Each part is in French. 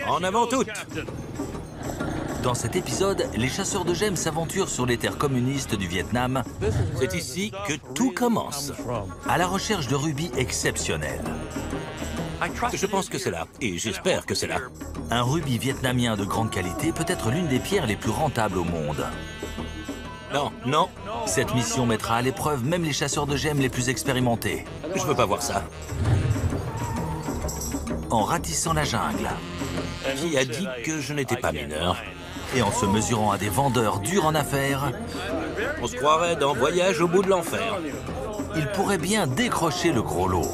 En avant toutes! Dans cet épisode, les chasseurs de gemmes s'aventurent sur les terres communistes du Vietnam, C'est ici que tout commence. à la recherche de rubis exceptionnels. Je pense que c'est là, et j'espère que c'est là. Un rubis vietnamien de grande qualité peut être l'une des pierres les plus rentables au monde. Non, non, Cette mission mettra à l'épreuve même les chasseurs de gemmes les plus expérimentés. je veux pas voir ça. En ratissant la jungle Qui a dit que je n'étais pas mineur? et en se mesurant à des vendeurs durs en affaires, On se croirait dans Voyage au bout de l'enfer. ils pourraient bien décrocher le gros lot.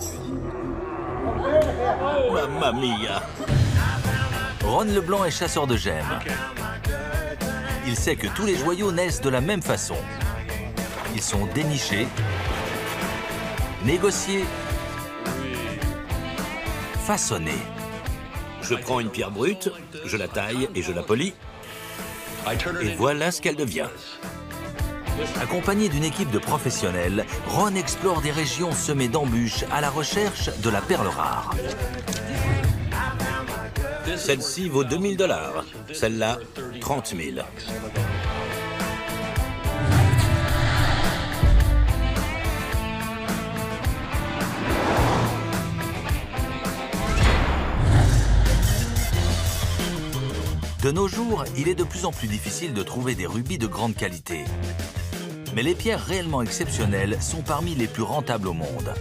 Mamma mia! Ron Leblanc est chasseur de gemmes. Il sait que tous les joyaux naissent de la même façon. Ils sont dénichés, négociés, façonnés. Je prends une pierre brute, je la taille et je la polis, et voilà ce qu'elle devient. Accompagné d'une équipe de professionnels, Ron explore des régions semées d'embûches à la recherche de la perle rare. Celle-ci vaut 2000 $, celle-là 30 000. De nos jours, il est de plus en plus difficile de trouver des rubis de grande qualité. Mais les pierres réellement exceptionnelles sont parmi les plus rentables au monde.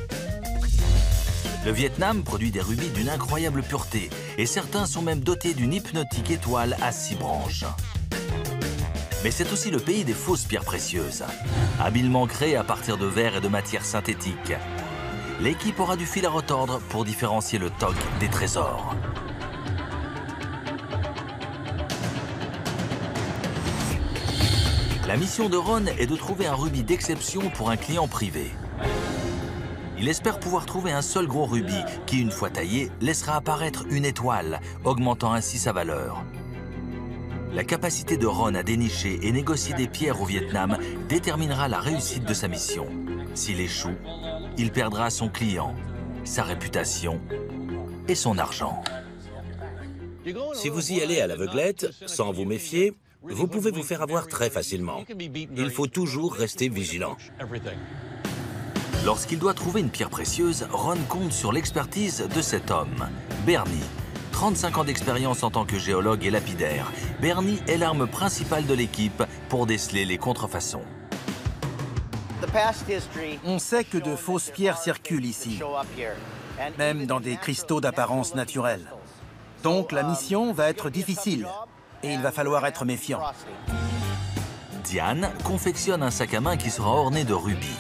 Le Vietnam produit des rubis d'une incroyable pureté et certains sont même dotés d'une hypnotique étoile à 6 branches. Mais c'est aussi le pays des fausses pierres précieuses, habilement créées à partir de verre et de matières synthétiques. L'équipe aura du fil à retordre pour différencier le TOC des trésors. La mission de Ron est de trouver un rubis d'exception pour un client privé. Il espère pouvoir trouver un seul gros rubis qui, une fois taillé, laissera apparaître une étoile, augmentant ainsi sa valeur. La capacité de Ron à dénicher et négocier des pierres au Vietnam déterminera la réussite de sa mission. S'il échoue, il perdra son client, sa réputation et son argent. Si vous y allez à l'aveuglette, sans vous méfier, vous pouvez vous faire avoir très facilement. Il faut toujours rester vigilant. Lorsqu'il doit trouver une pierre précieuse, Ron compte sur l'expertise de cet homme, Bernie. 35 ans d'expérience en tant que géologue et lapidaire. Bernie est l'arme principale de l'équipe pour déceler les contrefaçons. On sait que de fausses pierres circulent ici, même dans des cristaux d'apparence naturelle. Donc la mission va être difficile et il va falloir être méfiant. Diane confectionne un sac à main qui sera orné de rubis.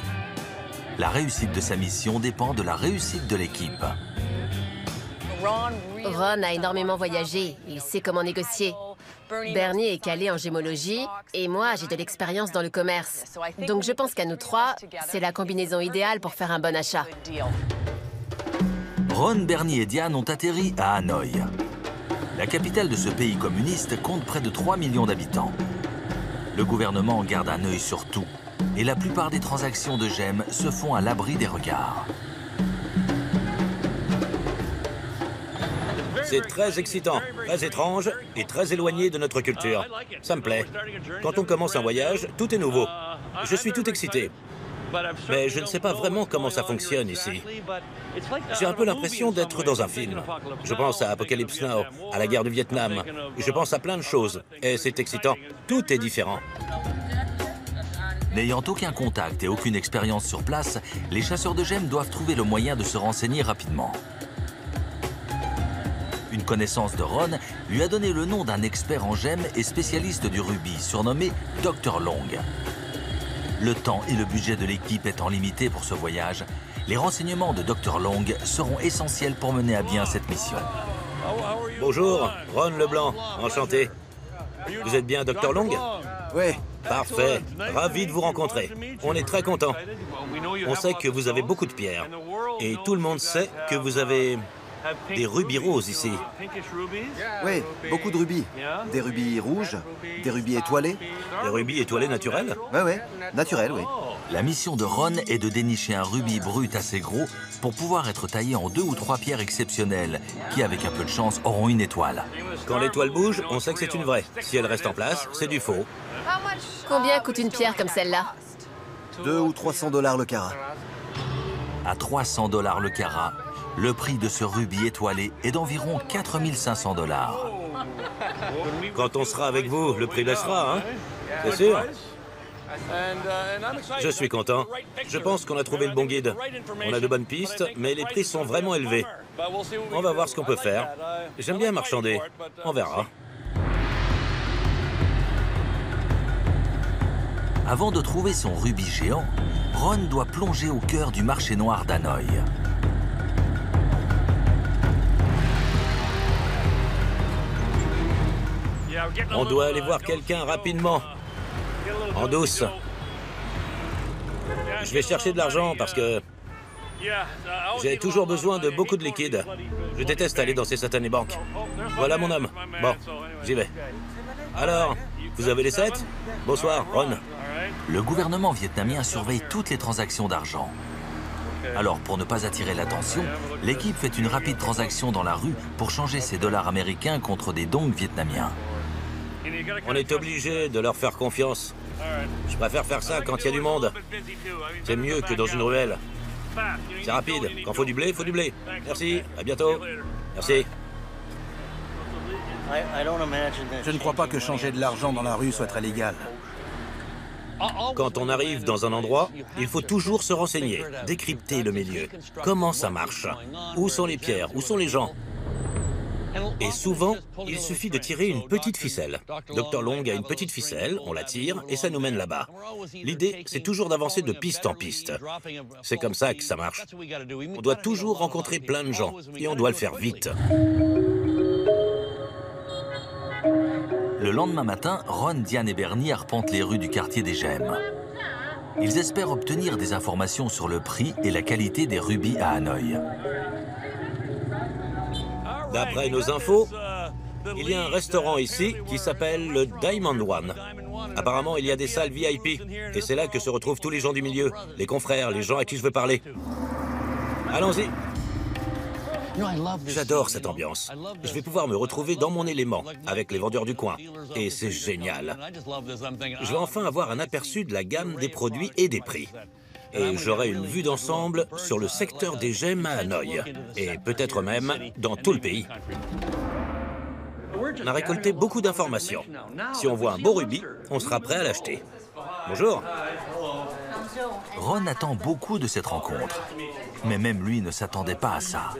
La réussite de sa mission dépend de la réussite de l'équipe. Ron a énormément voyagé, il sait comment négocier. Bernie est calé en gémologie et moi, j'ai de l'expérience dans le commerce. Donc je pense qu'à nous trois, c'est la combinaison idéale pour faire un bon achat. Ron, Bernie et Diane ont atterri à Hanoï. La capitale de ce pays communiste compte près de 3 millions d'habitants. Le gouvernement garde un œil sur tout et la plupart des transactions de gemmes se font à l'abri des regards. C'est très excitant, très étrange et très éloigné de notre culture. Ça me plaît. Quand on commence un voyage, tout est nouveau. Je suis tout excité. Mais je ne sais pas vraiment comment ça fonctionne ici. J'ai un peu l'impression d'être dans un film. Je pense à Apocalypse Now, à la guerre du Vietnam. Je pense à plein de choses. Et c'est excitant. Tout est différent. N'ayant aucun contact et aucune expérience sur place, les chasseurs de gemmes doivent trouver le moyen de se renseigner rapidement. Une connaissance de Ron lui a donné le nom d'un expert en gemmes et spécialiste du rubis, surnommé Dr Long. Le temps et le budget de l'équipe étant limités pour ce voyage, les renseignements de Dr Long seront essentiels pour mener à bien cette mission. Bonjour, Ron Leblanc, enchanté. Vous êtes bien Dr Long? Oui, Parfait, ravi de vous rencontrer. On est très content. On sait que vous avez beaucoup de pierres. Et tout le monde sait que vous avez des rubis roses ici. Oui, beaucoup de rubis. Des rubis rouges, des rubis étoilés. Des rubis étoilés naturels? Oui, naturels, oui. La mission de Ron est de dénicher un rubis brut assez gros pour pouvoir être taillé en 2 ou 3 pierres exceptionnelles qui, avec un peu de chance, auront une étoile. Quand l'étoile bouge, on sait que c'est une vraie. Si elle reste en place, c'est du faux. Combien coûte une pierre comme celle-là? 200 ou 300 $ le carat. À 300 $ le carat, le prix de ce rubis étoilé est d'environ 4 500 $. Quand on sera avec vous, le prix baissera, hein? C'est sûr? Je suis content. Je pense qu'on a trouvé le bon guide. On a de bonnes pistes, mais les prix sont vraiment élevés. On va voir ce qu'on peut faire. J'aime bien marchander. On verra. Avant de trouver son rubis géant, Ron doit plonger au cœur du marché noir d'Hanoï. On doit aller voir quelqu'un rapidement. En douce. Je vais chercher de l'argent parce que j'ai toujours besoin de beaucoup de liquide. Je déteste aller dans ces satanées banques. Voilà mon homme. Bon, j'y vais. Alors, vous avez les 7? Bonsoir, Ron. Le gouvernement vietnamien surveille toutes les transactions d'argent. Alors, pour ne pas attirer l'attention, l'équipe fait une rapide transaction dans la rue pour changer ses dollars américains contre des dong vietnamiens. On est obligé de leur faire confiance. Je préfère faire ça quand il y a du monde. C'est mieux que dans une ruelle. C'est rapide. Quand faut du blé, faut du blé. Merci, à bientôt. Merci. Je ne crois pas que changer de l'argent dans la rue soit très légal. Quand on arrive dans un endroit, il faut toujours se renseigner, décrypter le milieu. Comment ça marche? Où sont les pierres? Où sont les gens? Et souvent, il suffit de tirer une petite ficelle. Dr Long a une petite ficelle, on la tire et ça nous mène là-bas. L'idée, c'est toujours d'avancer de piste en piste. C'est comme ça que ça marche. On doit toujours rencontrer plein de gens et on doit le faire vite. Le lendemain matin, Ron, Diane et Bernie arpentent les rues du quartier des Gemmes. Ils espèrent obtenir des informations sur le prix et la qualité des rubis à Hanoï. D'après nos infos, il y a un restaurant ici qui s'appelle le Diamond One. Apparemment, il y a des salles VIP. Et c'est là que se retrouvent tous les gens du milieu, les confrères, les gens à qui je veux parler. Allons-y. J'adore cette ambiance. Je vais pouvoir me retrouver dans mon élément, avec les vendeurs du coin. Et c'est génial. Je vais enfin avoir un aperçu de la gamme des produits et des prix. Et j'aurai une vue d'ensemble sur le secteur des gemmes à Hanoï. Et peut-être même dans tout le pays. On a récolté beaucoup d'informations. Si on voit un beau rubis, on sera prêt à l'acheter. Bonjour. Ron attend beaucoup de cette rencontre. Mais même lui ne s'attendait pas à ça.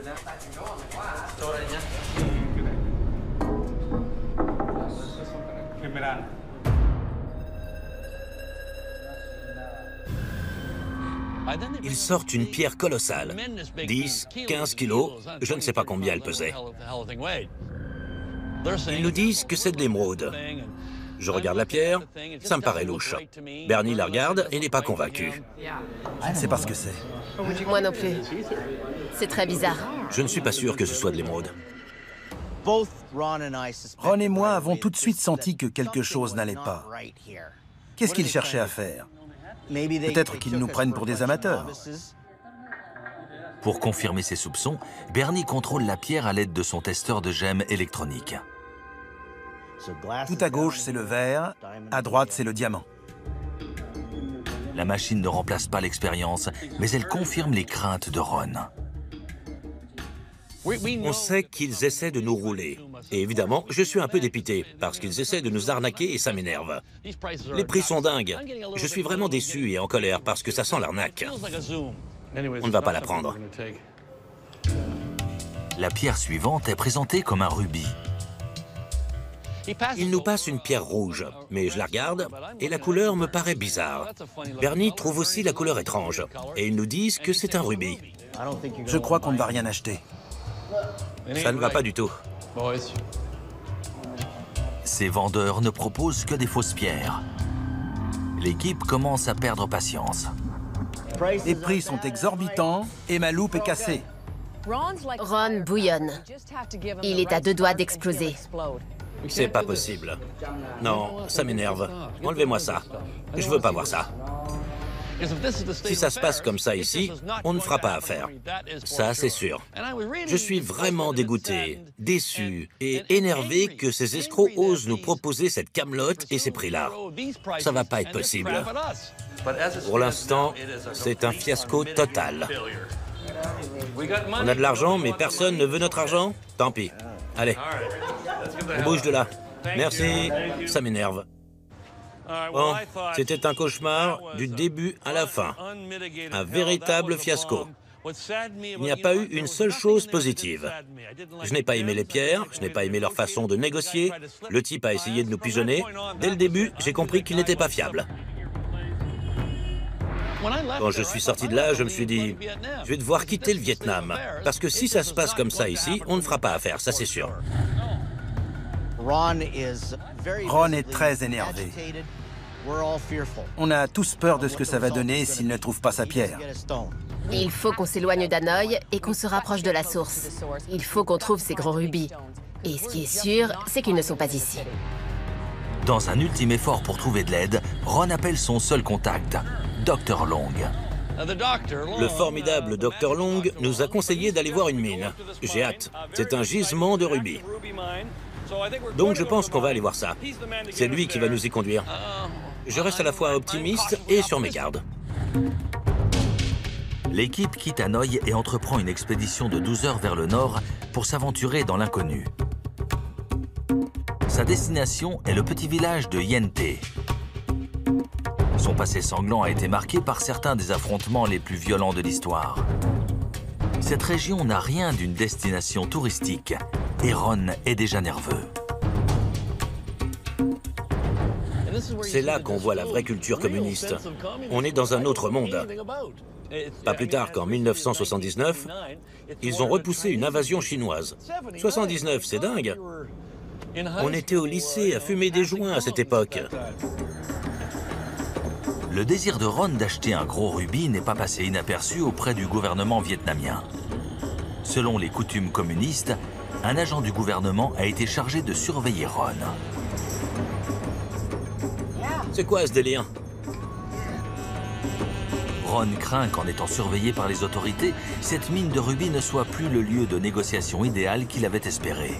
Ils sortent une pierre colossale. 10, 15 kilos, je ne sais pas combien elle pesait. Ils nous disent que c'est de l'émeraude. Je regarde la pierre, ça me paraît louche. Bernie la regarde et n'est pas convaincu. Je ne sais pas ce que c'est. Moi non plus. C'est très bizarre. Je ne suis pas sûr que ce soit de l'émeraude. Ron et moi avons tout de suite senti que quelque chose n'allait pas. Qu'est-ce qu'ils cherchaient à faire? Peut-être qu'ils nous prennent pour des amateurs. Pour confirmer ses soupçons, Bernie contrôle la pierre à l'aide de son testeur de gemmes électronique. Tout à gauche, c'est le verre, à droite, c'est le diamant. La machine ne remplace pas l'expérience, mais elle confirme les craintes de Ron. On sait qu'ils essaient de nous rouler. Et évidemment, je suis un peu dépité, parce qu'ils essaient de nous arnaquer et ça m'énerve. Les prix sont dingues. Je suis vraiment déçu et en colère parce que ça sent l'arnaque. On ne va pas la prendre. La pierre suivante est présentée comme un rubis. Il nous passe une pierre rouge, mais je la regarde et la couleur me paraît bizarre. Bernie trouve aussi la couleur étrange et ils nous disent que c'est un rubis. Je crois qu'on ne va rien acheter. Ça ne va pas du tout. Ces vendeurs ne proposent que des fausses pierres. L'équipe commence à perdre patience. Les prix sont exorbitants et ma loupe est cassée. Ron bouillonne. Il est à 2 doigts d'exploser. C'est pas possible. Non, ça m'énerve. Enlevez-moi ça. Je veux pas voir ça. Si ça se passe comme ça ici, on ne fera pas affaire. Ça, c'est sûr. Je suis vraiment dégoûté, déçu et énervé que ces escrocs osent nous proposer cette camelote et ces prix-là. Ça va pas être possible. Pour l'instant, c'est un fiasco total. On a de l'argent, mais personne ne veut notre argent? Tant pis. Allez, on bouge de là. Merci, ça m'énerve. Bon, c'était un cauchemar du début à la fin. Un véritable fiasco. Il n'y a pas eu une seule chose positive. Je n'ai pas aimé les pierres, je n'ai pas aimé leur façon de négocier. Le type a essayé de nous pigeonner. Dès le début, j'ai compris qu'il n'était pas fiable. Quand je suis sorti de là, je me suis dit, je vais devoir quitter le Vietnam. Parce que si ça se passe comme ça ici, on ne fera pas affaire, ça c'est sûr. Ron est très énervé. On a tous peur de ce que ça va donner s'il ne trouve pas sa pierre. Il faut qu'on s'éloigne d'Hanoï et qu'on se rapproche de la source. Il faut qu'on trouve ces gros rubis. Et ce qui est sûr, c'est qu'ils ne sont pas ici. Dans un ultime effort pour trouver de l'aide, Ron appelle son seul contact, Dr. Long. Le formidable Dr. Long nous a conseillé d'aller voir une mine. J'ai hâte. C'est un gisement de rubis. Donc je pense qu'on va aller voir ça. C'est lui qui va nous y conduire. Je reste à la fois optimiste et sur mes gardes. L'équipe quitte Hanoï et entreprend une expédition de 12 heures vers le nord pour s'aventurer dans l'inconnu. Sa destination est le petit village de Yen Thé. Son passé sanglant a été marqué par certains des affrontements les plus violents de l'histoire. Cette région n'a rien d'une destination touristique et Ron est déjà nerveux. C'est là qu'on voit la vraie culture communiste. On est dans un autre monde. Pas plus tard qu'en 1979, ils ont repoussé une invasion chinoise. 79, c'est dingue. On était au lycée à fumer des joints à cette époque. Le désir de Ron d'acheter un gros rubis n'est pas passé inaperçu auprès du gouvernement vietnamien. Selon les coutumes communistes, un agent du gouvernement a été chargé de surveiller Ron. C'est quoi ce délire? Ron craint qu'en étant surveillé par les autorités, cette mine de rubis ne soit plus le lieu de négociation idéal qu'il avait espéré.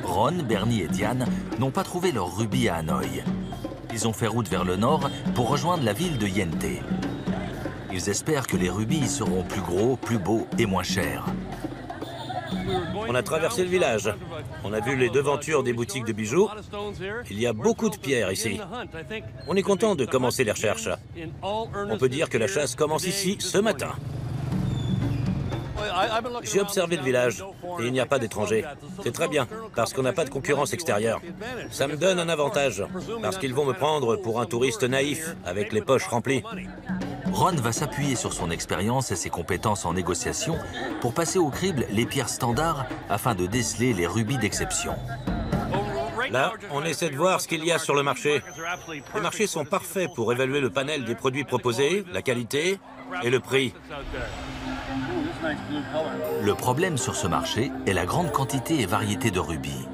Ron, Bernie et Diane n'ont pas trouvé leur rubis à Hanoï. Ils ont fait route vers le nord pour rejoindre la ville de Yen Thé. Ils espèrent que les rubis seront plus gros, plus beaux et moins chers. On a traversé le village. On a vu les devantures des boutiques de bijoux. Il y a beaucoup de pierres ici. On est content de commencer les recherches. On peut dire que la chasse commence ici ce matin. J'ai observé le village et il n'y a pas d'étrangers. C'est très bien, parce qu'on n'a pas de concurrence extérieure. Ça me donne un avantage, parce qu'ils vont me prendre pour un touriste naïf, avec les poches remplies. Ron va s'appuyer sur son expérience et ses compétences en négociation pour passer au crible les pierres standards afin de déceler les rubis d'exception. Là, on essaie de voir ce qu'il y a sur le marché. Les marchés sont parfaits pour évaluer le panel des produits proposés, la qualité et le prix. Le problème sur ce marché est la grande quantité et variété de rubis.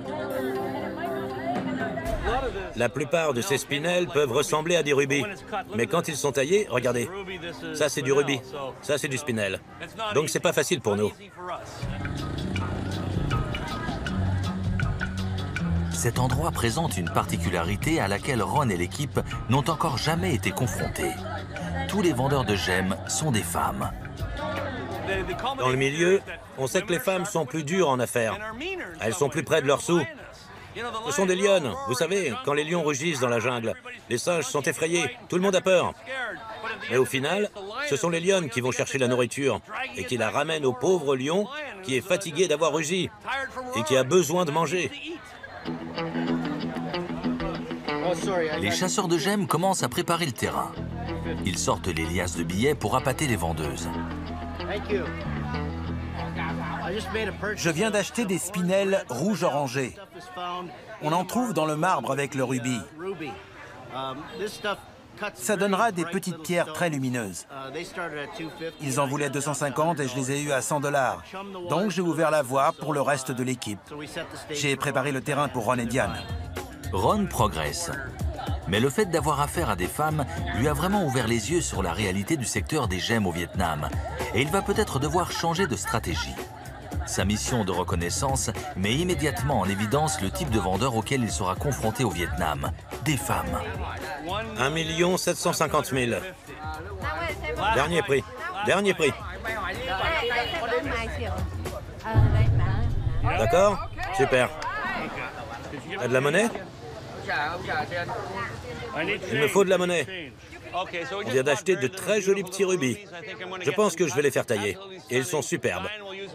La plupart de ces spinels peuvent ressembler à des rubis. Mais quand ils sont taillés, regardez. Ça, c'est du rubis. Ça, c'est du spinel. Donc, c'est pas facile pour nous. Cet endroit présente une particularité à laquelle Ron et l'équipe n'ont encore jamais été confrontés. Tous les vendeurs de gemmes sont des femmes. Dans le milieu, on sait que les femmes sont plus dures en affaires. Elles sont plus près de leurs sous. Ce sont des lionnes. Vous savez, quand les lions rugissent dans la jungle, les singes sont effrayés. Tout le monde a peur. Mais au final, ce sont les lionnes qui vont chercher la nourriture et qui la ramènent au pauvre lion qui est fatigué d'avoir rugi et qui a besoin de manger. Les chasseurs de gemmes commencent à préparer le terrain. Ils sortent les liasses de billets pour appâter les vendeuses. Je viens d'acheter des spinels rouge orangé. On en trouve dans le marbre avec le rubis. Ça donnera des petites pierres très lumineuses. Ils en voulaient 250 et je les ai eus à 100 $. Donc j'ai ouvert la voie pour le reste de l'équipe. J'ai préparé le terrain pour Ron et Diane. Ron progresse. Mais le fait d'avoir affaire à des femmes lui a vraiment ouvert les yeux sur la réalité du secteur des gemmes au Vietnam. Et il va peut-être devoir changer de stratégie. Sa mission de reconnaissance met immédiatement en évidence le type de vendeur auquel il sera confronté au Vietnam. Des femmes. 1 750 000. Dernier prix. Dernier prix. D'accord? Super. T'as de la monnaie? Il me faut de la monnaie. On vient d'acheter de très jolis petits rubis. Je pense que je vais les faire tailler. Et ils sont superbes.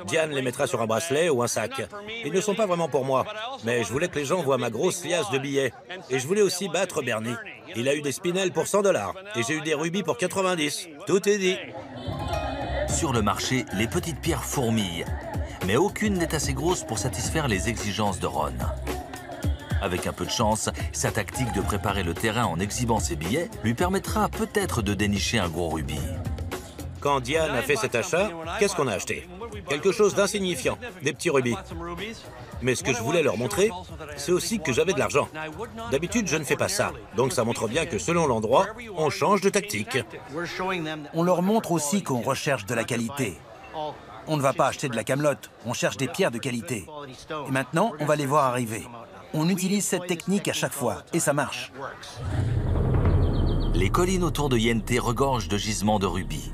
Diane les mettra sur un bracelet ou un sac. Ils ne sont pas vraiment pour moi, mais je voulais que les gens voient ma grosse liasse de billets. Et je voulais aussi battre Bernie. Il a eu des spinels pour 100 $. Et j'ai eu des rubis pour 90. Tout est dit. Sur le marché, les petites pierres fourmillent. Mais aucune n'est assez grosse pour satisfaire les exigences de Ron. Avec un peu de chance, sa tactique de préparer le terrain en exhibant ses billets lui permettra peut-être de dénicher un gros rubis. Quand Diane a fait cet achat, qu'est-ce qu'on a acheté? Quelque chose d'insignifiant, des petits rubis. Mais ce que je voulais leur montrer, c'est aussi que j'avais de l'argent. D'habitude, je ne fais pas ça. Donc ça montre bien que selon l'endroit, on change de tactique. On leur montre aussi qu'on recherche de la qualité. On ne va pas acheter de la camelote, on cherche des pierres de qualité. Et maintenant, on va les voir arriver. On utilise cette technique à chaque fois, et ça marche. Les collines autour de Yen Thé regorgent de gisements de rubis.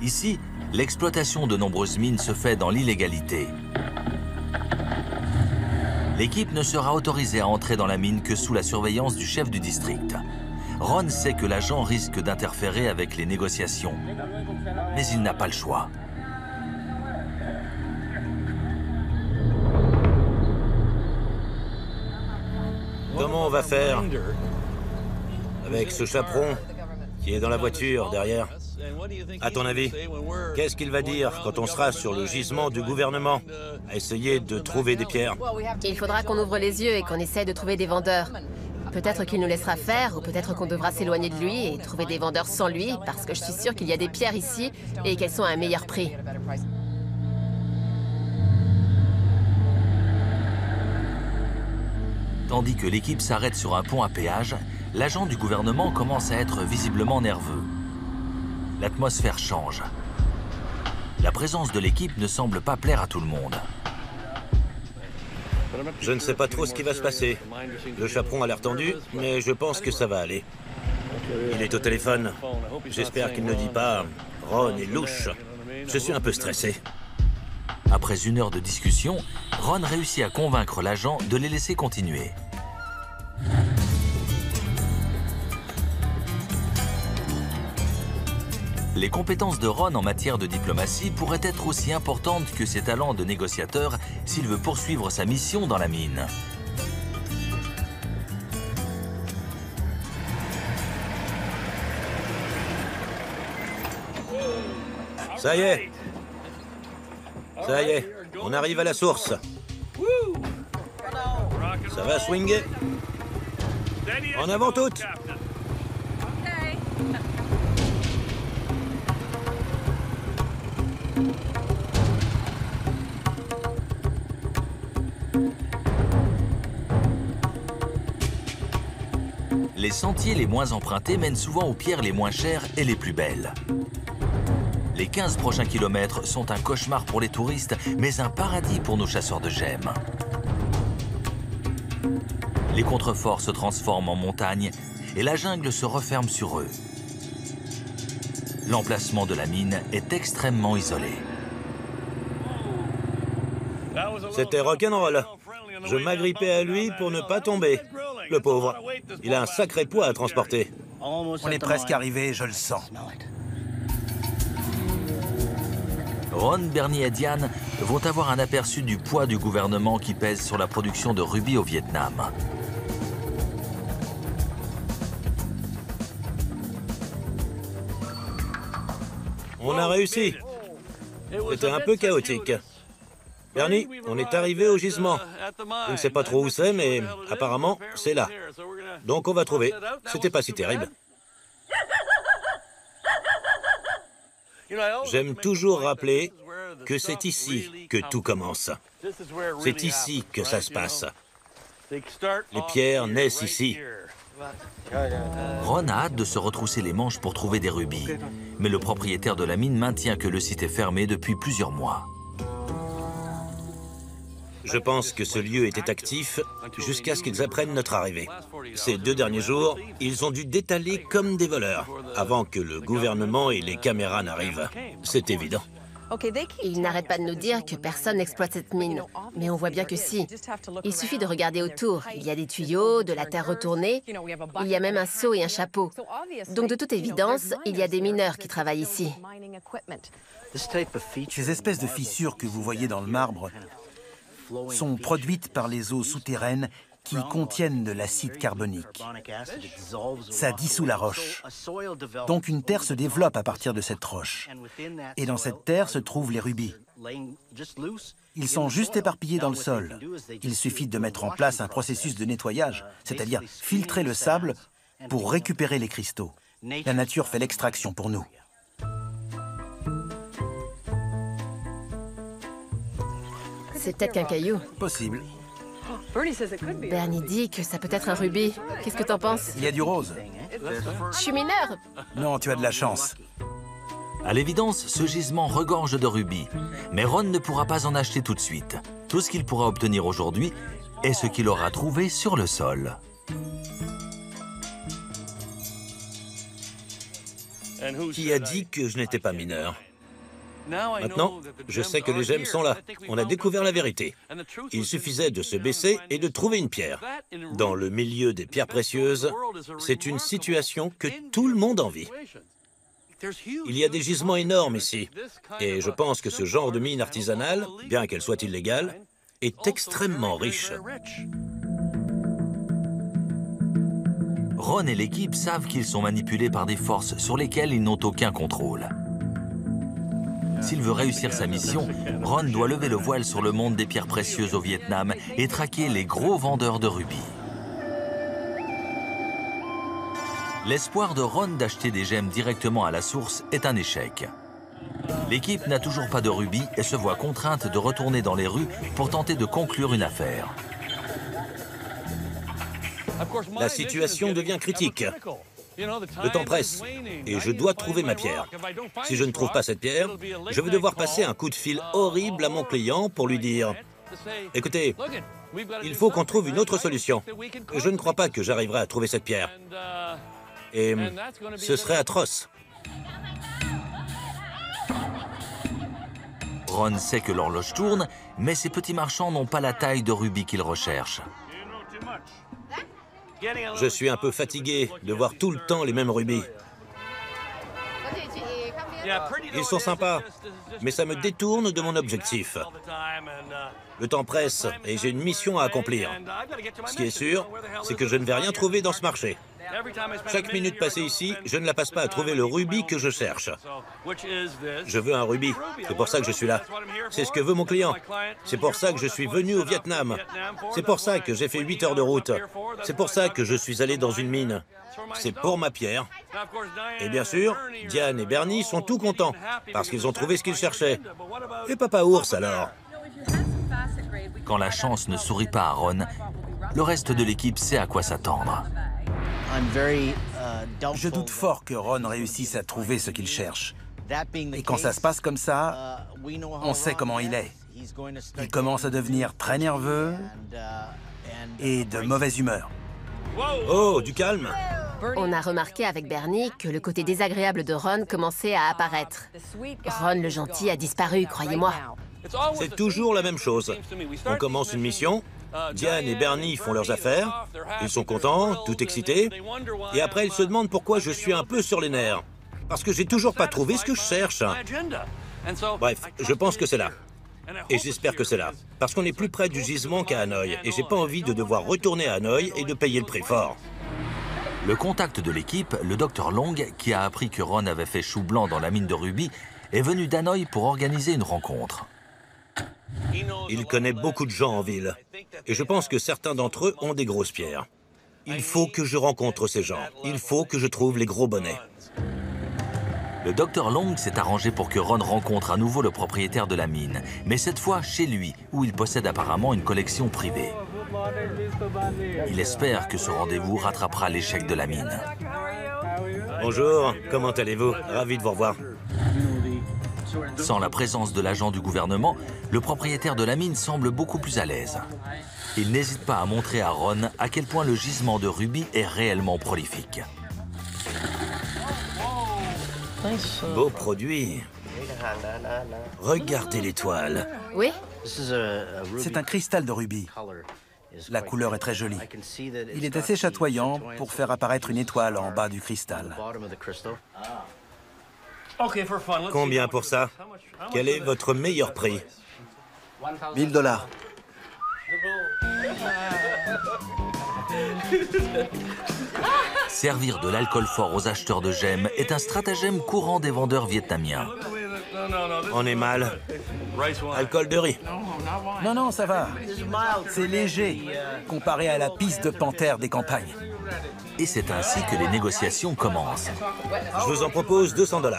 Ici, l'exploitation de nombreuses mines se fait dans l'illégalité. L'équipe ne sera autorisée à entrer dans la mine que sous la surveillance du chef du district. Ron sait que l'agent risque d'interférer avec les négociations, mais il n'a pas le choix. Comment on va faire avec ce chaperon qui est dans la voiture derrière? À ton avis, qu'est-ce qu'il va dire quand on sera sur le gisement du gouvernement à essayer de trouver des pierres? Il faudra qu'on ouvre les yeux et qu'on essaie de trouver des vendeurs. Peut-être qu'il nous laissera faire, ou peut-être qu'on devra s'éloigner de lui et trouver des vendeurs sans lui, parce que je suis sûre qu'il y a des pierres ici et qu'elles sont à un meilleur prix. Tandis que l'équipe s'arrête sur un pont à péage, l'agent du gouvernement commence à être visiblement nerveux. L'atmosphère change. La présence de l'équipe ne semble pas plaire à tout le monde. Je ne sais pas trop ce qui va se passer. Le chaperon a l'air tendu, mais je pense que ça va aller. Il est au téléphone. J'espère qu'il ne dit pas « Ron est louche ». Je suis un peu stressé. Après 1 heure de discussion, Ron réussit à convaincre l'agent de les laisser continuer. Les compétences de Ron en matière de diplomatie pourraient être aussi importantes que ses talents de négociateur s'il veut poursuivre sa mission dans la mine. Ça y est. Ça y est, on arrive à la source. Ça va swinguer. En avant toutes. Les sentiers les moins empruntés mènent souvent aux pierres les moins chères et les plus belles. Les 15 prochains kilomètres sont un cauchemar pour les touristes, mais un paradis pour nos chasseurs de gemmes. Les contreforts se transforment en montagnes et la jungle se referme sur eux. L'emplacement de la mine est extrêmement isolé. C'était rock'n'roll. Je m'agrippais à lui pour ne pas tomber. Le pauvre. Il a un sacré poids à transporter. On est presque arrivé, je le sens. Ron, Bernie et Diane vont avoir un aperçu du poids du gouvernement qui pèse sur la production de rubis au Vietnam. On a réussi. C'était un peu chaotique. Bernie, on est arrivé au gisement. Je ne sais pas trop où c'est, mais apparemment, c'est là. Donc on va trouver. C'était pas si terrible. J'aime toujours rappeler que c'est ici que tout commence. C'est ici que ça se passe. Les pierres naissent ici. Ron a hâte de se retrousser les manches pour trouver des rubis. Mais le propriétaire de la mine maintient que le site est fermé depuis plusieurs mois. Je pense que ce lieu était actif jusqu'à ce qu'ils apprennent notre arrivée. Ces 2 derniers jours, ils ont dû détaler comme des voleurs avant que le gouvernement et les caméras n'arrivent. C'est évident. Ils n'arrêtent pas de nous dire que personne n'exploite cette mine. Mais on voit bien que si. Il suffit de regarder autour. Il y a des tuyaux, de la terre retournée. Il y a même un seau et un chapeau. Donc de toute évidence, il y a des mineurs qui travaillent ici. Ces espèces de fissures que vous voyez dans le marbre sont produites par les eaux souterraines qui contiennent de l'acide carbonique. Ça dissout la roche. Donc une terre se développe à partir de cette roche. Et dans cette terre se trouvent les rubis. Ils sont juste éparpillés dans le sol. Il suffit de mettre en place un processus de nettoyage, c'est-à-dire filtrer le sable pour récupérer les cristaux. La nature fait l'extraction pour nous. C'est peut-être qu'un caillou. Possible. Bernie dit que ça peut être un rubis. Qu'est-ce que t'en penses? Il y a du rose. Je suis mineur. Non, tu as de la chance. À l'évidence, ce gisement regorge de rubis. Mais Ron ne pourra pas en acheter tout de suite. Tout ce qu'il pourra obtenir aujourd'hui est ce qu'il aura trouvé sur le sol. Qui a dit que je n'étais pas mineur? Maintenant, je sais que les gemmes sont là. On a découvert la vérité. Il suffisait de se baisser et de trouver une pierre. Dans le milieu des pierres précieuses, c'est une situation que tout le monde envie. Il y a des gisements énormes ici. Et je pense que ce genre de mine artisanale, bien qu'elle soit illégale, est extrêmement riche. Ron et l'équipe savent qu'ils sont manipulés par des forces sur lesquelles ils n'ont aucun contrôle. S'il veut réussir sa mission, Ron doit lever le voile sur le monde des pierres précieuses au Vietnam et traquer les gros vendeurs de rubis. L'espoir de Ron d'acheter des gemmes directement à la source est un échec. L'équipe n'a toujours pas de rubis et se voit contrainte de retourner dans les rues pour tenter de conclure une affaire. La situation devient critique. Le temps presse et je dois trouver ma pierre. Si je ne trouve pas cette pierre, je vais devoir passer un coup de fil horrible à mon client pour lui dire « Écoutez, il faut qu'on trouve une autre solution. Je ne crois pas que j'arriverai à trouver cette pierre. Et ce serait atroce. » Ron sait que l'horloge tourne, mais ces petits marchands n'ont pas la taille de rubis qu'ils recherchent. Je suis un peu fatigué de voir tout le temps les mêmes rubis. Ils sont sympas, mais ça me détourne de mon objectif. Le temps presse et j'ai une mission à accomplir. Ce qui est sûr, c'est que je ne vais rien trouver dans ce marché. Chaque minute passée ici, je ne la passe pas à trouver le rubis que je cherche. Je veux un rubis, c'est pour ça que je suis là. C'est ce que veut mon client. C'est pour ça que je suis venu au Vietnam. C'est pour ça que j'ai fait 8 heures de route. C'est pour ça que je suis allé dans une mine. C'est pour ma pierre. Et bien sûr, Diane et Bernie sont tout contents, parce qu'ils ont trouvé ce qu'ils cherchaient. Et Papa Ours alors? Quand la chance ne sourit pas à Ron, le reste de l'équipe sait à quoi s'attendre. Je doute fort que Ron réussisse à trouver ce qu'il cherche. Et quand ça se passe comme ça, on sait comment il est. Il commence à devenir très nerveux et de mauvaise humeur. Oh, du calme! On a remarqué avec Bernie que le côté désagréable de Ron commençait à apparaître. Ron le gentil a disparu, croyez-moi. C'est toujours la même chose. On commence une mission, Diane et Bernie font leurs affaires, ils sont contents, tout excités, et après ils se demandent pourquoi je suis un peu sur les nerfs. Parce que j'ai toujours pas trouvé ce que je cherche. Bref, je pense que c'est là. Et j'espère que c'est là. Parce qu'on est plus près du gisement qu'à Hanoï, et j'ai pas envie de devoir retourner à Hanoï et de payer le prix fort. Le contact de l'équipe, le Dr Long, qui a appris que Ron avait fait chou blanc dans la mine de rubis, est venu d'Hanoï pour organiser une rencontre. Il connaît beaucoup de gens en ville. Et je pense que certains d'entre eux ont des grosses pierres. Il faut que je rencontre ces gens. Il faut que je trouve les gros bonnets. Le Dr Long s'est arrangé pour que Ron rencontre à nouveau le propriétaire de la mine, mais cette fois chez lui, où il possède apparemment une collection privée. Il espère que ce rendez-vous rattrapera l'échec de la mine. Bonjour, comment allez-vous? Ravi de vous revoir. Sans la présence de l'agent du gouvernement, le propriétaire de la mine semble beaucoup plus à l'aise. Il n'hésite pas à montrer à Ron à quel point le gisement de rubis est réellement prolifique. Beau produit. Regardez l'étoile. Oui? C'est un cristal de rubis. La couleur est très jolie. Il est assez chatoyant pour faire apparaître une étoile en bas du cristal. Combien pour ça? Quel est votre meilleur prix? 1000 $. Servir de l'alcool fort aux acheteurs de gemmes est un stratagème courant des vendeurs vietnamiens. On est mal. Alcool de riz. Non, non, ça va. C'est léger, comparé à la pisse de panthère des campagnes. Et c'est ainsi que les négociations commencent. Je vous en propose 200 $.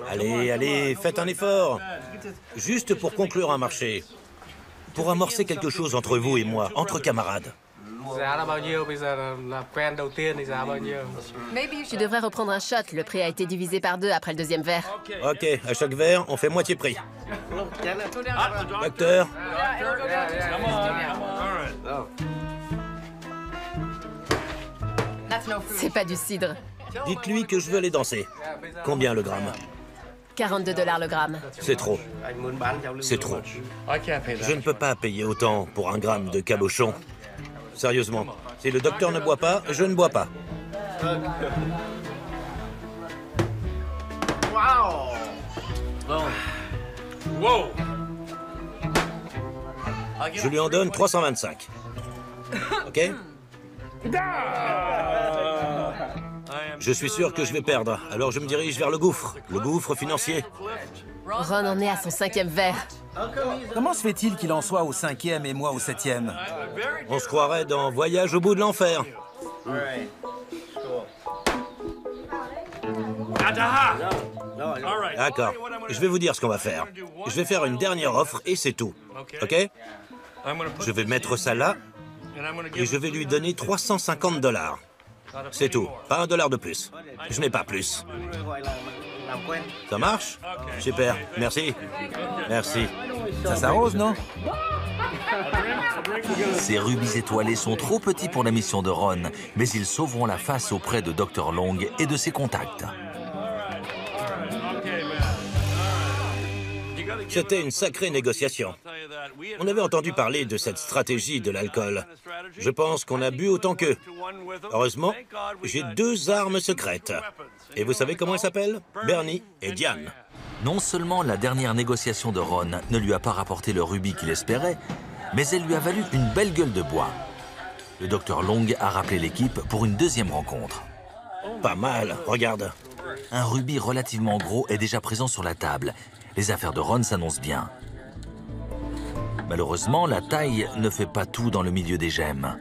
Allez, allez, faites un effort. Juste pour conclure un marché. Pour amorcer quelque chose entre vous et moi, entre camarades. Tu devrais reprendre un shot. Le prix a été divisé par 2 après le deuxième verre. Ok, à chaque verre, on fait moitié prix. Docteur, C'est pas du cidre. dites-lui que je veux aller danser. Combien le gramme? 42 $ le gramme. C'est trop. C'est trop. Je ne peux pas payer autant pour un gramme de cabochon. Sérieusement, si le docteur ne boit pas, je ne bois pas. Je lui en donne 325. Ok? Je suis sûr que je vais perdre, alors je me dirige vers le gouffre financier. Ron en est à son 5e verre. Comment se fait-il qu'il en soit au 5e et moi au 7e? On se croirait dans Voyage au bout de l'enfer. D'accord, je vais vous dire ce qu'on va faire. Je vais faire une dernière offre et c'est tout. Ok? Je vais mettre ça là et je vais lui donner 350 $. C'est tout, pas un dollar de plus. Je n'ai pas plus. Ça marche? Super, merci. Merci. Ça s'arrose, non? Ces rubis étoilés sont trop petits pour la mission de Ron, mais ils sauveront la face auprès de Dr Long et de ses contacts. C'était une sacrée négociation. On avait entendu parler de cette stratégie de l'alcool. Je pense qu'on a bu autant qu'eux. Heureusement, j'ai 2 armes secrètes. Et vous savez comment elles s'appellent? Bernie et Diane. Non seulement la dernière négociation de Ron ne lui a pas rapporté le rubis qu'il espérait, mais elle lui a valu une belle gueule de bois. Le Dr Long a rappelé l'équipe pour une deuxième rencontre. Pas mal, regarde. Un rubis relativement gros est déjà présent sur la table. Les affaires de Ron s'annoncent bien. Malheureusement, la taille ne fait pas tout dans le milieu des gemmes.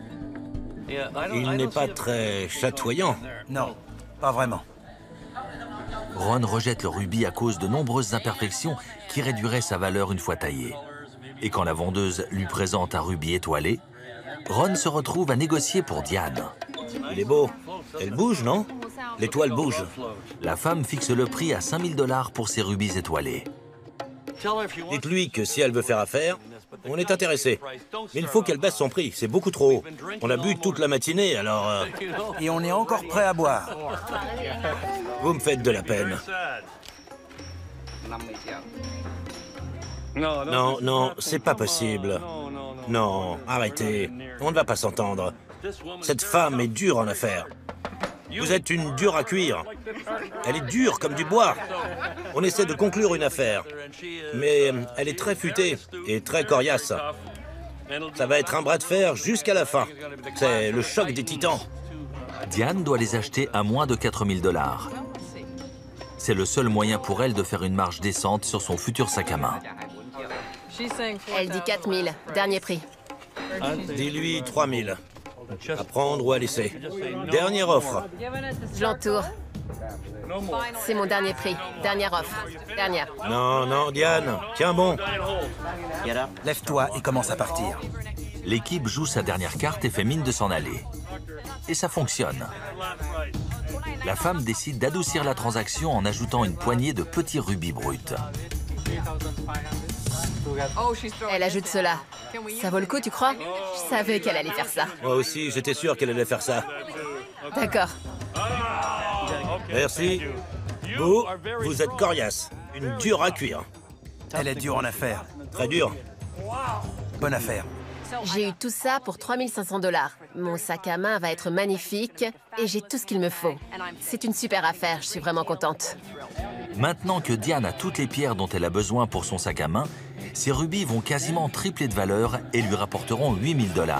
Il n'est pas très chatoyant. Non, pas vraiment. Ron rejette le rubis à cause de nombreuses imperfections qui réduiraient sa valeur une fois taillé. Et quand la vendeuse lui présente un rubis étoilé, Ron se retrouve à négocier pour Diane. Il est beau. Elle bouge, non? L'étoile bouge. La femme fixe le prix à 5000 $ pour ses rubis étoilés. Dites-lui que si elle veut faire affaire, on est intéressé. Mais il faut qu'elle baisse son prix, c'est beaucoup trop haut. On a bu toute la matinée, alors... Et on est encore prêt à boire. Vous me faites de la peine. Non, non, c'est pas possible. Non, arrêtez. On ne va pas s'entendre. Cette femme est dure en affaires. Vous êtes une dure à cuire. Elle est dure comme du bois. On essaie de conclure une affaire. Mais elle est très futée et très coriace. Ça va être un bras de fer jusqu'à la fin. C'est le choc des titans. Diane doit les acheter à moins de 4 000 $. C'est le seul moyen pour elle de faire une marge décente sur son futur sac à main. Elle dit 4000, dernier prix. Dis-lui 3000. À prendre ou à laisser. Dernière offre. Je l'entoure. C'est mon dernier prix. Dernière offre. Dernière. Non, non, Diane, tiens bon. Lève-toi et commence à partir. L'équipe joue sa dernière carte et fait mine de s'en aller. Et ça fonctionne. La femme décide d'adoucir la transaction en ajoutant une poignée de petits rubis bruts. Elle ajoute cela. Ça vaut le coup, tu crois? Je savais qu'elle allait faire ça. Moi aussi, j'étais sûr qu'elle allait faire ça. D'accord. Merci. Vous êtes coriace. Une dure à cuire. Elle est dure en affaires. Très dure. Bonne affaire. J'ai eu tout ça pour 3500 $. Mon sac à main va être magnifique et j'ai tout ce qu'il me faut. C'est une super affaire, je suis vraiment contente. Maintenant que Diane a toutes les pierres dont elle a besoin pour son sac à main, ses rubis vont quasiment tripler de valeur et lui rapporteront 8 000 $.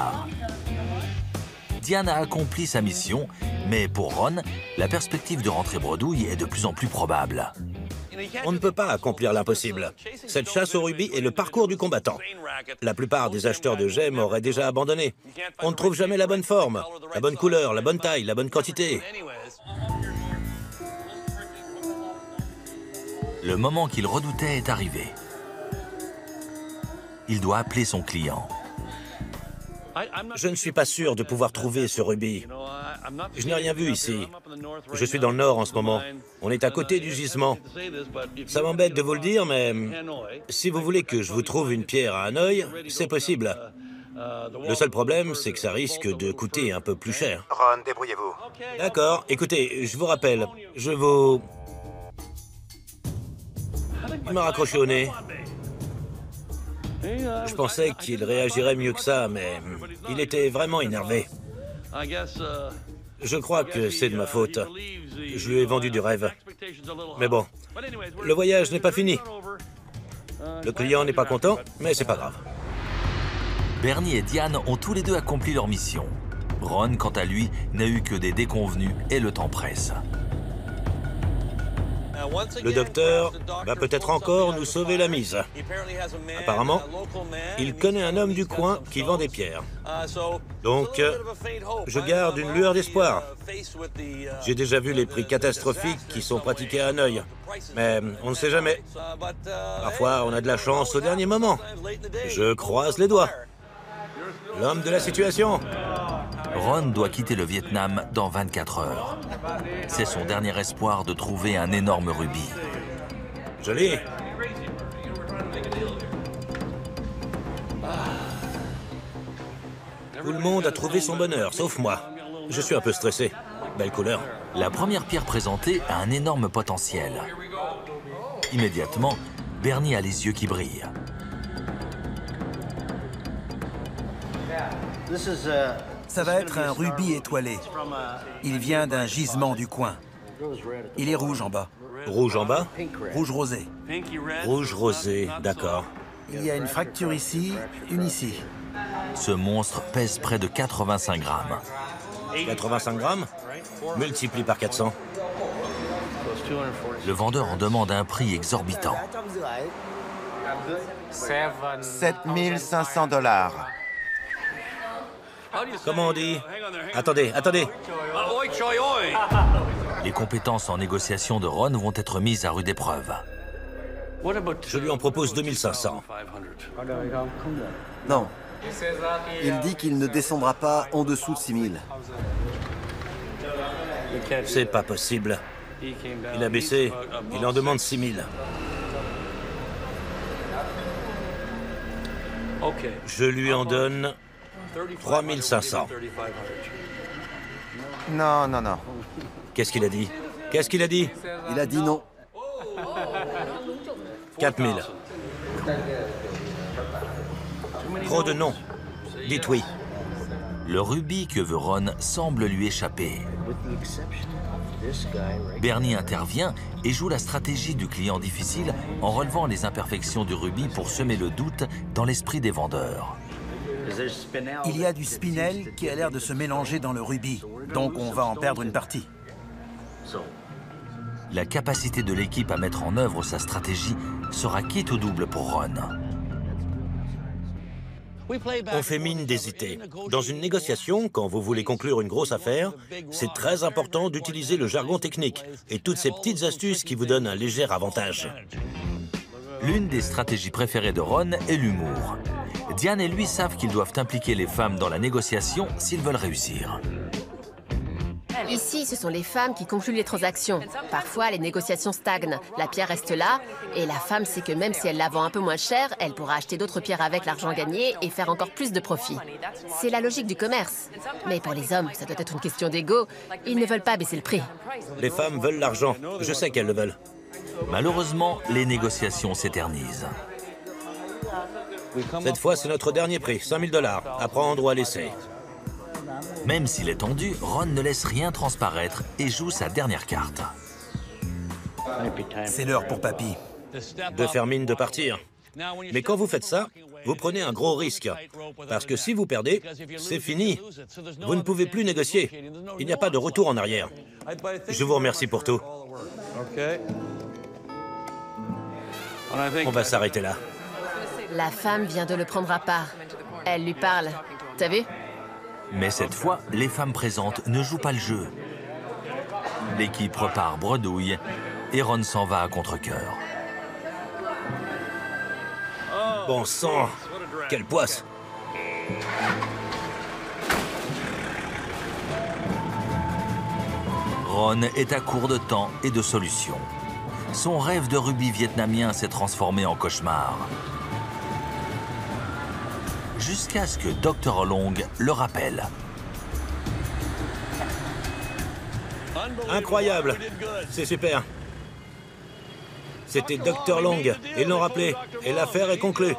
Diane a accompli sa mission, mais pour Ron, la perspective de rentrer bredouille est de plus en plus probable. On ne peut pas accomplir l'impossible. Cette chasse au rubis est le parcours du combattant. La plupart des acheteurs de gemmes auraient déjà abandonné. On ne trouve jamais la bonne forme, la bonne couleur, la bonne taille, la bonne quantité. Le moment qu'il redoutait est arrivé. Il doit appeler son client. Je ne suis pas sûr de pouvoir trouver ce rubis. Je n'ai rien vu ici. Je suis dans le nord en ce moment. On est à côté du gisement. Ça m'embête de vous le dire, mais si vous voulez que je vous trouve une pierre à Hanoï, c'est possible. Le seul problème, c'est que ça risque de coûter un peu plus cher. Ron, débrouillez-vous. D'accord. Écoutez, je vous rappelle, il m'a raccroché au nez. Je pensais qu'il réagirait mieux que ça, mais il était vraiment énervé. Je crois que c'est de ma faute. Je lui ai vendu du rêve. Mais bon, le voyage n'est pas fini. Le client n'est pas content, mais c'est pas grave. Bernie et Diane ont tous les deux accompli leur mission. Ron, quant à lui, n'a eu que des déconvenues et le temps presse. Le docteur va peut-être encore nous sauver la mise. Apparemment, il connaît un homme du coin qui vend des pierres. Donc, je garde une lueur d'espoir. J'ai déjà vu les prix catastrophiques qui sont pratiqués à Hanoï. Mais on ne sait jamais. Parfois, on a de la chance au dernier moment. Je croise les doigts. L'homme de la situation. Ron doit quitter le Vietnam dans 24 heures. C'est son dernier espoir de trouver un énorme rubis. Joli. Tout le monde a trouvé son bonheur, sauf moi. Je suis un peu stressé. Belle couleur. La première pierre présentée a un énorme potentiel. Immédiatement, Bernie a les yeux qui brillent. Ça va être un rubis étoilé. Il vient d'un gisement du coin. Il est rouge en bas. Rouge en bas? Rouge rosé. Rouge rosé, d'accord. Il y a une fracture ici, une ici. Ce monstre pèse près de 85 grammes. 85 grammes? Multiplie par 400. Le vendeur en demande un prix exorbitant. 7 500 $. Comment on dit? Attendez. Les compétences en négociation de Ron vont être mises à rude épreuve. Je lui en propose 2500. Non. Il dit qu'il ne descendra pas en dessous de 6 000. C'est pas possible. Il a baissé. Il en demande 6000. Je lui en donne 3500. Non. Qu'est-ce qu'il a dit? Il a dit non. 4000. Trop de non. Dites oui. Le rubis que veut Ron semble lui échapper. Bernie intervient et joue la stratégie du client difficile en relevant les imperfections du rubis pour semer le doute dans l'esprit des vendeurs. Il y a du spinel qui a l'air de se mélanger dans le rubis. Donc on va en perdre une partie. La capacité de l'équipe à mettre en œuvre sa stratégie sera quitte au double pour Ron. On fait mine d'hésiter. Dans une négociation, quand vous voulez conclure une grosse affaire, c'est très important d'utiliser le jargon technique et toutes ces petites astuces qui vous donnent un léger avantage. L'une des stratégies préférées de Ron est l'humour. Diane et lui savent qu'ils doivent impliquer les femmes dans la négociation s'ils veulent réussir. Ici, ce sont les femmes qui concluent les transactions. Parfois, les négociations stagnent. La pierre reste là, et la femme sait que même si elle la vend un peu moins cher, elle pourra acheter d'autres pierres avec l'argent gagné et faire encore plus de profit. C'est la logique du commerce. Mais pour les hommes, ça doit être une question d'ego. Ils ne veulent pas baisser le prix. Les femmes veulent l'argent. Je sais qu'elles le veulent. Malheureusement, les négociations s'éternisent. Cette fois, c'est notre dernier prix, 5 000 $, à prendre ou à laisser. Même s'il est tendu, Ron ne laisse rien transparaître et joue sa dernière carte. C'est l'heure pour Papy. De faire mine de partir. Mais quand vous faites ça, vous prenez un gros risque. Parce que si vous perdez, c'est fini. Vous ne pouvez plus négocier. Il n'y a pas de retour en arrière. Je vous remercie pour tout. On va s'arrêter là. La femme vient de le prendre à part. Elle lui parle. T'as vu? Mais cette fois, les femmes présentes ne jouent pas le jeu. L'équipe repart bredouille et Ron s'en va à contre-cœur. Bon sang, quelle poisse! Ron est à court de temps et de solutions. Son rêve de rubis vietnamien s'est transformé en cauchemar. Jusqu'à ce que Dr. Long le rappelle. Incroyable! C'est super! C'était Dr. Long. Ils l'ont rappelé. Et l'affaire est conclue.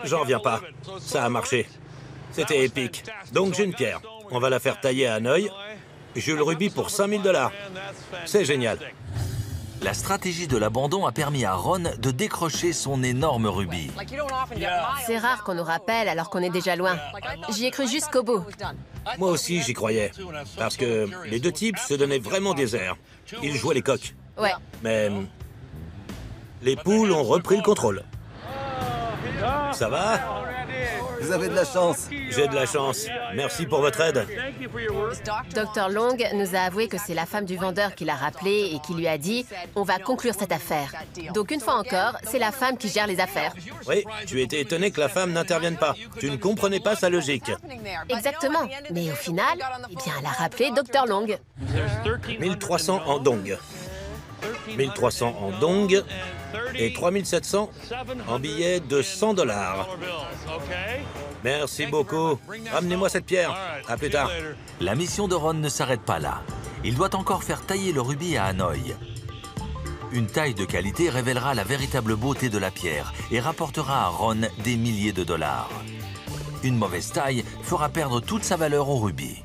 J'en reviens pas. Ça a marché. C'était épique. Donc j'ai une pierre. On va la faire tailler à Hanoï. J'ai eu le rubis pour 5 000 $. C'est génial. La stratégie de l'abandon a permis à Ron de décrocher son énorme rubis. C'est rare qu'on nous rappelle alors qu'on est déjà loin. J'y ai cru jusqu'au bout. Moi aussi, j'y croyais. Parce que les deux types se donnaient vraiment des airs. Ils jouaient les coqs. Ouais. Mais les poules ont repris le contrôle. Ça va? Vous avez de la chance. J'ai de la chance. Merci pour votre aide. Dr. Long nous a avoué que c'est la femme du vendeur qui l'a rappelé et qui lui a dit « On va conclure cette affaire ». Donc une fois encore, c'est la femme qui gère les affaires. Oui, tu étais étonné que la femme n'intervienne pas. Tu ne comprenais pas sa logique. Exactement. Mais au final, eh bien, elle a rappelé Dr. Long. 1300 en dong. 1300 en dong et 3700 en billets de 100 $. Merci beaucoup. Ramenez-moi cette pierre. À plus tard. La mission de Ron ne s'arrête pas là. Il doit encore faire tailler le rubis à Hanoï. Une taille de qualité révélera la véritable beauté de la pierre et rapportera à Ron des milliers de dollars. Une mauvaise taille fera perdre toute sa valeur au rubis.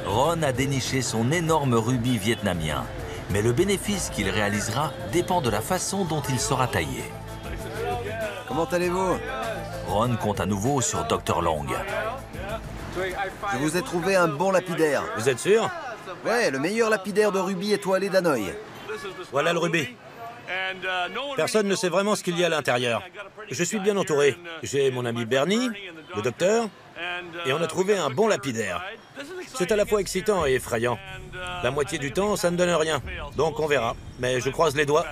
Ron a déniché son énorme rubis vietnamien, mais le bénéfice qu'il réalisera dépend de la façon dont il sera taillé. Comment allez-vous? Ron compte à nouveau sur Dr. Long. Je vous ai trouvé un bon lapidaire. Vous êtes sûr? Ouais, le meilleur lapidaire de rubis étoilé d'Hanoï. Voilà le rubis. Personne ne sait vraiment ce qu'il y a à l'intérieur. Je suis bien entouré. J'ai mon ami Bernie, le docteur, et on a trouvé un bon lapidaire. C'est à la fois excitant et effrayant. La moitié du temps, ça ne donne rien. Donc on verra. Mais je croise les doigts.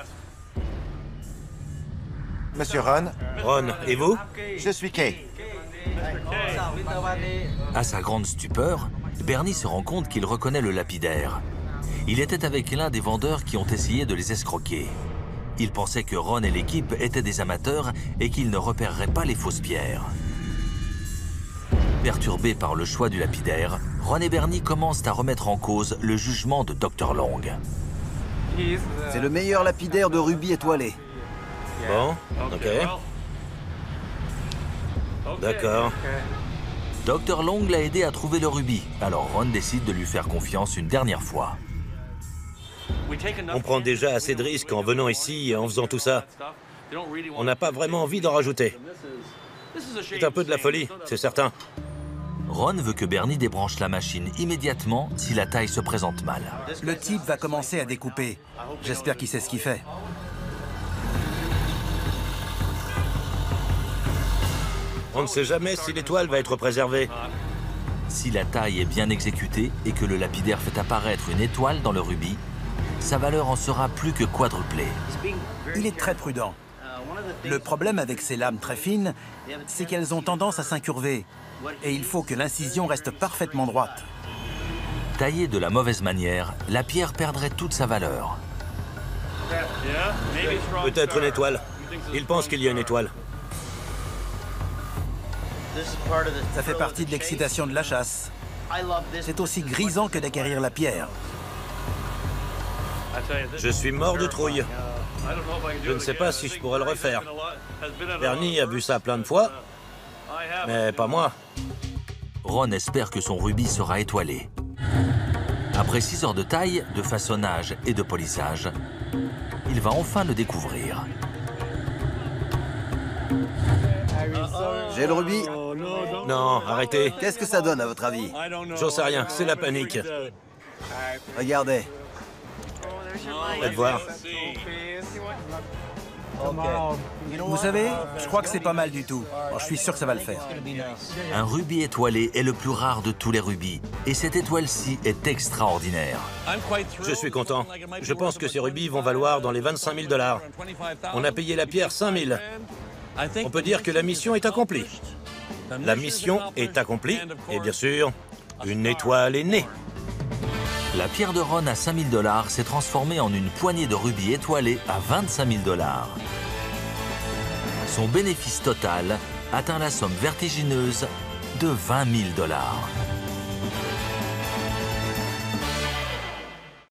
Monsieur Ron, Ron, et vous? je suis Kay. À sa grande stupeur, Bernie se rend compte qu'il reconnaît le lapidaire. Il était avec l'un des vendeurs qui ont essayé de les escroquer. Il pensait que Ron et l'équipe étaient des amateurs et qu'ils ne repéreraient pas les fausses pierres. Perturbés par le choix du lapidaire, Ron et Bernie commencent à remettre en cause le jugement de Dr. Long. C'est le meilleur lapidaire de rubis étoilé. Bon, ok. D'accord. Dr. Long l'a aidé à trouver le rubis, alors Ron décide de lui faire confiance une dernière fois. On prend déjà assez de risques en venant ici et en faisant tout ça. On n'a pas vraiment envie d'en rajouter. C'est un peu de la folie, c'est certain. Ron veut que Bernie débranche la machine immédiatement si la taille se présente mal. Le type va commencer à découper. J'espère qu'il sait ce qu'il fait. On ne sait jamais si l'étoile va être préservée. Si la taille est bien exécutée et que le lapidaire fait apparaître une étoile dans le rubis, sa valeur en sera plus que quadruplée. Il est très prudent. Le problème avec ces lames très fines, c'est qu'elles ont tendance à s'incurver. Et il faut que l'incision reste parfaitement droite. Taillée de la mauvaise manière, la pierre perdrait toute sa valeur. Peut-être une étoile. Il pense qu'il y a une étoile. Ça fait partie de l'excitation de la chasse. C'est aussi grisant que d'acquérir la pierre. Je suis mort de trouille. Je ne sais pas si je pourrais le refaire. Bernie a vu ça plein de fois, mais pas moi. Ron espère que son rubis sera étoilé. Après 6 heures de taille, de façonnage et de polissage, il va enfin le découvrir. J'ai le rubis. Non, arrêtez. Qu'est-ce que ça donne à votre avis? J'en sais rien, c'est la panique. Regardez. Faites voir. Vous savez, je crois que c'est pas mal du tout. Alors, je suis sûr que ça va le faire. Un rubis étoilé est le plus rare de tous les rubis. Et cette étoile-ci est extraordinaire. Je suis content. Je pense que ces rubis vont valoir dans les 25 000 $. On a payé la pierre 5 000. On peut dire que la mission est accomplie. La mission est accomplie, et bien sûr, une étoile est née. La pierre de Ron à 5 000 $ s'est transformée en une poignée de rubis étoilés à 25 000 $. Son bénéfice total atteint la somme vertigineuse de 20 000 $.